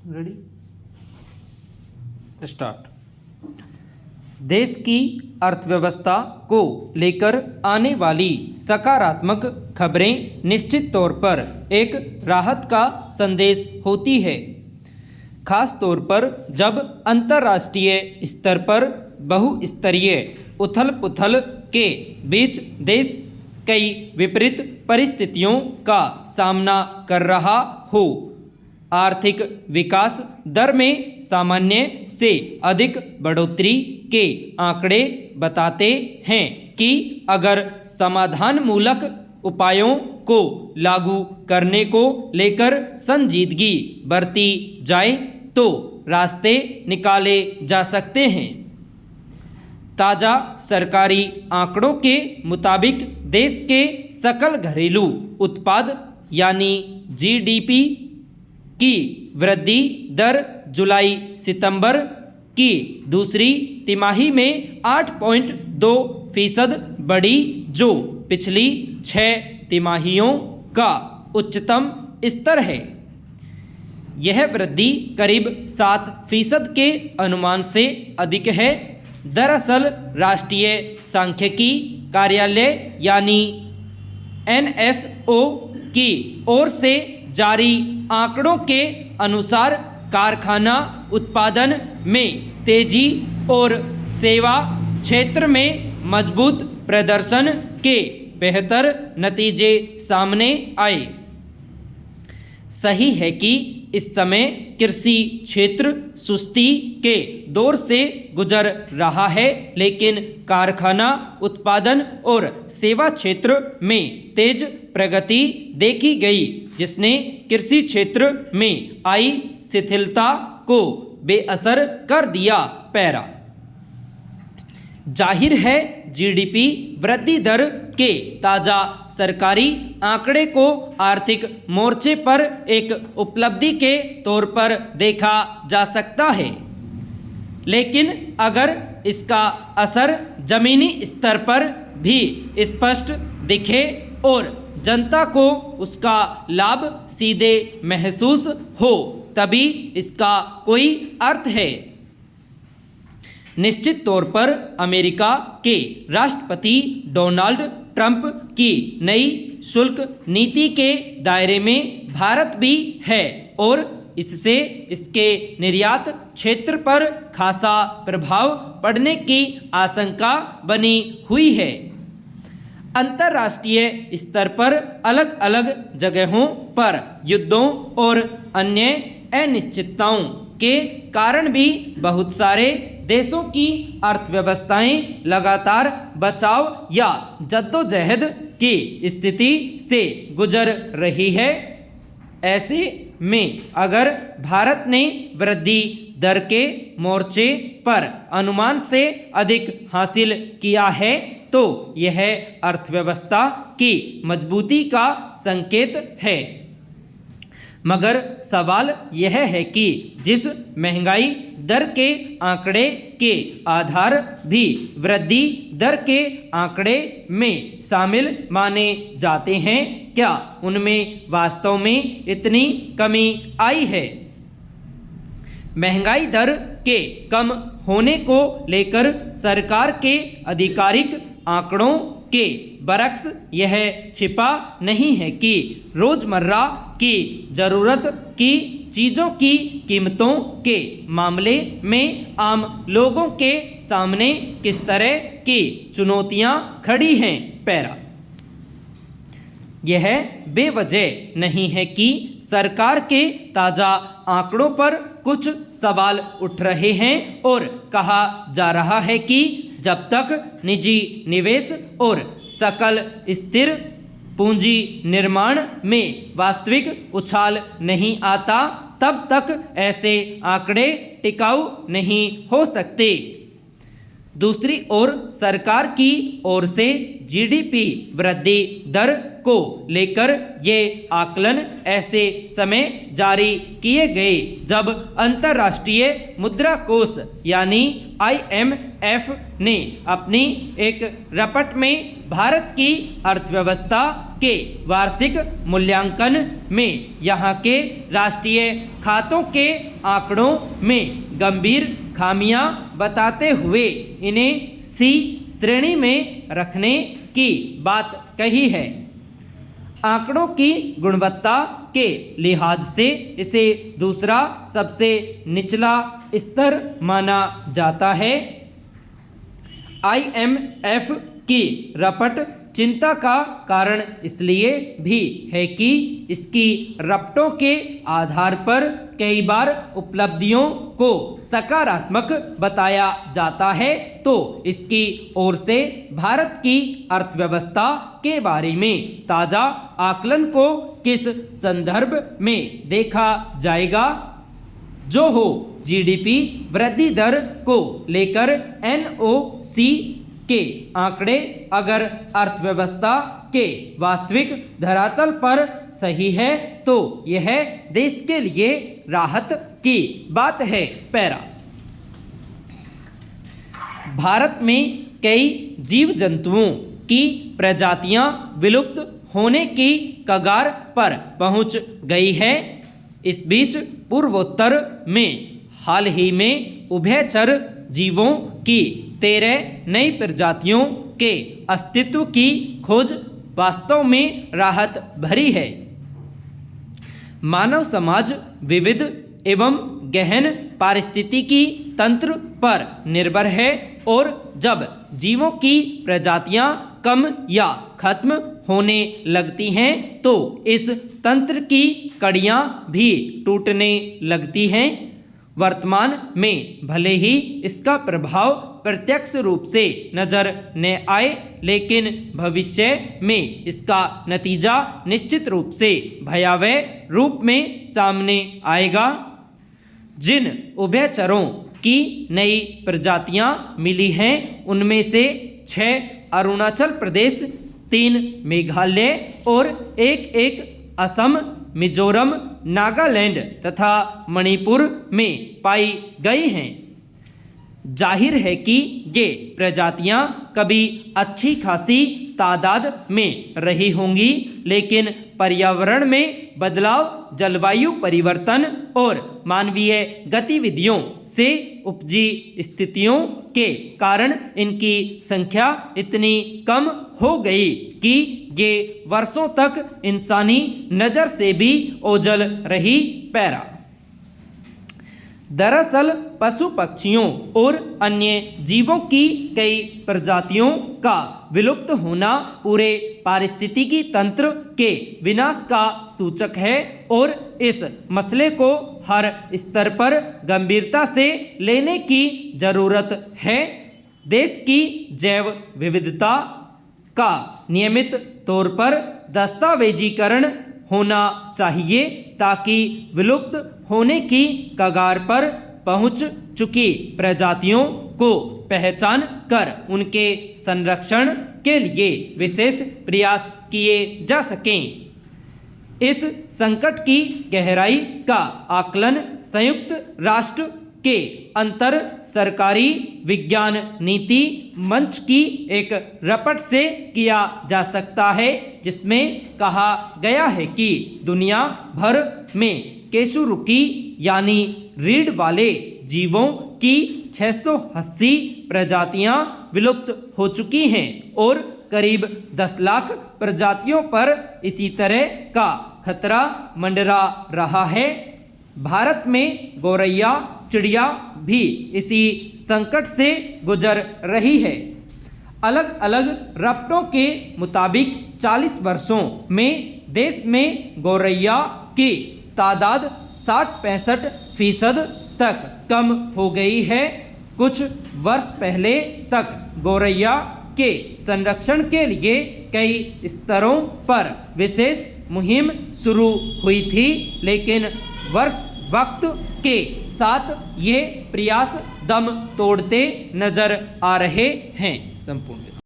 Ready, start. देश की अर्थव्यवस्था को लेकर आने वाली सकारात्मक खबरें निश्चित तौर पर एक राहत का संदेश होती है, खास तौर पर जब अंतर्राष्ट्रीय स्तर पर बहुस्तरीय उथल पुथल के बीच देश कई विपरीत परिस्थितियों का सामना कर रहा हो। आर्थिक विकास दर में सामान्य से अधिक बढ़ोतरी के आंकड़े बताते हैं कि अगर समाधानमूलक उपायों को लागू करने को लेकर संजीदगी बरती जाए तो रास्ते निकाले जा सकते हैं। ताज़ा सरकारी आंकड़ों के मुताबिक देश के सकल घरेलू उत्पाद यानी जीडीपी की वृद्धि दर जुलाई सितंबर की दूसरी तिमाही में 8.2% बढ़ी, जो पिछली 6 तिमाहियों का उच्चतम स्तर है। यह वृद्धि करीब 7% के अनुमान से अधिक है। दरअसल राष्ट्रीय सांख्यिकी कार्यालय यानी एनएसओ की ओर से जारी आंकड़ों के अनुसार कारखाना उत्पादन में तेजी और सेवा क्षेत्र में मजबूत प्रदर्शन के बेहतर नतीजे सामने आए। सही है कि इस समय कृषि क्षेत्र सुस्ती के दौर से गुजर रहा है, लेकिन कारखाना उत्पादन और सेवा क्षेत्र में तेज प्रगति देखी गई, जिसने कृषि क्षेत्र में आई शिथिलता को बेअसर कर दिया। पैरा जाहिर है जीडीपी वृद्धि दर के ताज़ा सरकारी आंकड़े को आर्थिक मोर्चे पर एक उपलब्धि के तौर पर देखा जा सकता है, लेकिन अगर इसका असर जमीनी स्तर पर भी स्पष्ट दिखे और जनता को उसका लाभ सीधे महसूस हो, तभी इसका कोई अर्थ है। निश्चित तौर पर अमेरिका के राष्ट्रपति डोनाल्ड ट्रंप की नई शुल्क नीति के दायरे में भारत भी है और इससे इसके निर्यात क्षेत्र पर खासा प्रभाव पड़ने की आशंका बनी हुई है। अंतर्राष्ट्रीय स्तर पर अलग अलग जगहों पर युद्धों और अन्य अनिश्चितताओं के कारण भी बहुत सारे देशों की अर्थव्यवस्थाएं लगातार बचाव या जद्दोजहद की स्थिति से गुजर रही है। ऐसे में अगर भारत ने वृद्धि दर के मोर्चे पर अनुमान से अधिक हासिल किया है, तो यह अर्थव्यवस्था की मजबूती का संकेत है। मगर सवाल यह है कि जिस महंगाई दर के आंकड़े के आधार भी वृद्धि दर के आंकड़े में शामिल माने जाते हैं, क्या उनमें वास्तव में इतनी कमी आई है? महंगाई दर के कम होने को लेकर सरकार के आधिकारिक आंकड़ों के बरक्स यह छिपा नहीं है कि रोज़मर्रा की ज़रूरत की चीज़ों की कीमतों के मामले में आम लोगों के सामने किस तरह की चुनौतियां खड़ी हैं। पैरा यह बेवजह नहीं है कि सरकार के ताज़ा आंकड़ों पर कुछ सवाल उठ रहे हैं और कहा जा रहा है कि जब तक निजी निवेश और सकल स्थिर पूंजी निर्माण में वास्तविक उछाल नहीं आता, तब तक ऐसे आंकड़े टिकाऊ नहीं हो सकते। दूसरी ओर सरकार की ओर से जीडीपी वृद्धि दर को लेकर ये आकलन ऐसे समय जारी किए गए जब अंतर्राष्ट्रीय मुद्रा कोष यानी IMF ने अपनी एक रिपोर्ट में भारत की अर्थव्यवस्था के वार्षिक मूल्यांकन में यहाँ के राष्ट्रीय खातों के आंकड़ों में गंभीर खामियां बताते हुए इन्हें C श्रेणी में रखने की बात कही है। आंकड़ों की गुणवत्ता के लिहाज से इसे दूसरा सबसे निचला स्तर माना जाता है। IMF की रिपोर्ट चिंता का कारण इसलिए भी है कि इसकी रिपोर्टों के आधार पर कई बार उपलब्धियों को सकारात्मक बताया जाता है, तो इसकी ओर से भारत की अर्थव्यवस्था के बारे में ताज़ा आकलन को किस संदर्भ में देखा जाएगा, जो हो जीडीपी वृद्धि दर को लेकर NOC के आंकड़े अगर अर्थव्यवस्था के वास्तविक धरातल पर सही है तो यह देश के लिए राहत की बात है। पैरा भारत में कई जीव जंतुओं की प्रजातियां विलुप्त होने की कगार पर पहुंच गई है। इस बीच पूर्वोत्तर में हाल ही में उभयचर जीवों की 13 नई प्रजातियों के अस्तित्व की खोज वास्तव में राहत भरी है। मानव समाज विविध एवं गहन पारिस्थितिकी तंत्र पर निर्भर है और जब जीवों की प्रजातियां कम या खत्म होने लगती हैं तो इस तंत्र की कड़ियां भी टूटने लगती हैं। वर्तमान में भले ही इसका प्रभाव प्रत्यक्ष रूप से नजर न आए, लेकिन भविष्य में इसका नतीजा निश्चित रूप से भयावह रूप में सामने आएगा। जिन उभयचरों की नई प्रजातियां मिली हैं उनमें से 6 अरुणाचल प्रदेश, 3 मेघालय और एक असम, मिजोरम, नागालैंड तथा मणिपुर में पाई गई हैं। जाहिर है कि ये प्रजातियां कभी अच्छी खासी तादाद में रही होंगी, लेकिन पर्यावरण में बदलाव, जलवायु परिवर्तन और मानवीय गतिविधियों से उपजी स्थितियों के कारण इनकी संख्या इतनी कम हो गई कि ये वर्षों तक इंसानी नज़र से भी ओझल रही। पैरा दरअसल पशु पक्षियों और अन्य जीवों की कई प्रजातियों का विलुप्त होना पूरे पारिस्थितिकी तंत्र के विनाश का सूचक है और इस मसले को हर स्तर पर गंभीरता से लेने की जरूरत है। देश की जैव विविधता का नियमित तौर पर दस्तावेजीकरण होना चाहिए ताकि विलुप्त होने की कगार पर पहुंच चुकी प्रजातियों को पहचान कर उनके संरक्षण के लिए विशेष प्रयास किए जा सकें। इस संकट की गहराई का आकलन संयुक्त राष्ट्र के अंतर सरकारी विज्ञान नीति मंच की एक रिपोर्ट से किया जा सकता है, जिसमें कहा गया है कि दुनिया भर में केशुरुकी यानी रीढ़ वाले जीवों की 680 प्रजातियां विलुप्त हो चुकी हैं और करीब 10 लाख प्रजातियों पर इसी तरह का खतरा मंडरा रहा है। भारत में गौरैया चिड़िया भी इसी संकट से गुजर रही है। अलग अलग रिपोर्टों के मुताबिक 40 वर्षों में देश में गौरैया की तादाद 60-65% तक कम हो गई है। कुछ वर्ष पहले तक गौरैया के संरक्षण के लिए कई स्तरों पर विशेष मुहिम शुरू हुई थी, लेकिन वक्त के साथ ये प्रयास दम तोड़ते नजर आ रहे हैं। संपूर्ण।